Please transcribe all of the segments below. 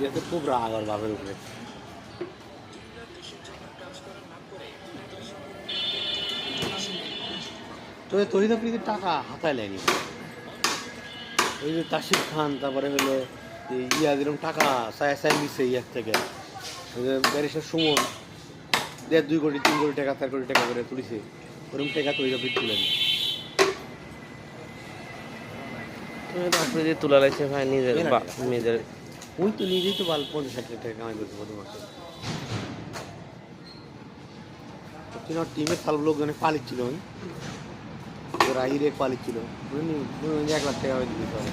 এতে খুব রাগ আর বাপের উপরে। তো তহিদ আফ্রিদির টাকা হাতায় নেয়নি। ওই যে তাসিফ খান, তারপরে হলো ইয়া যেরকম টাকা চায় নিচ্ছে ইয়ার থেকে, ওই যে ব্যারিস্টার সুমন 1.5 2 কোটি 3 কোটি টাকা 4 কোটি টাকা করে তুলিছে, ওরকম টাকা তহিদ আফ্রিদি তুলেন। আফ্রিদি তুলা লাগছে ভাই নিজের নিজের। ওই তো নিজেই তো 50-60 টাকা কামাই করছে প্রতি মাসে। টিমের সাল লোকজনে পালিত ছিল, ওরা হিরে পালিত ছিল, 1 লাখ টাকা দিতে হবে,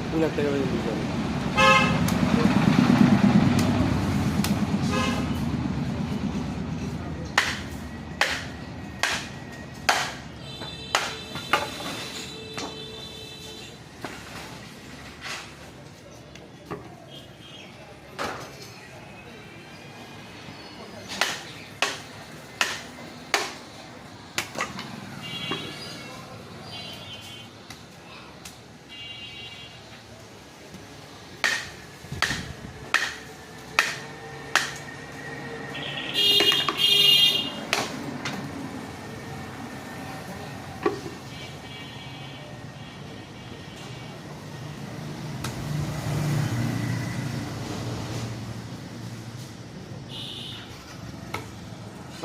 2 লাখ টাকা দিতে হবে।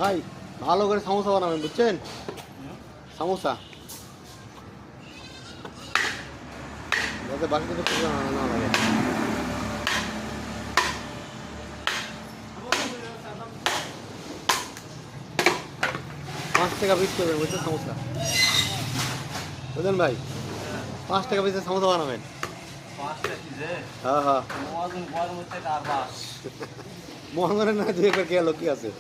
ভাই ভালো করে সমোসা বানাবেন, বুঝছেন? সমোসা যাতে বাকিটা তো কিছু না লাগে। 5 টাকা পিস করবেন, বুঝছেন? সমোসা বুঝলেন ভাই? 5 টাকা পিসের সমোসা বানাবেন। হ্যাঁ হ্যাঁ, মোহাম্মদের না 2 একর খেয়াল কি আছে।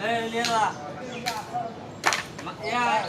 Eh, lihatlah. Ya.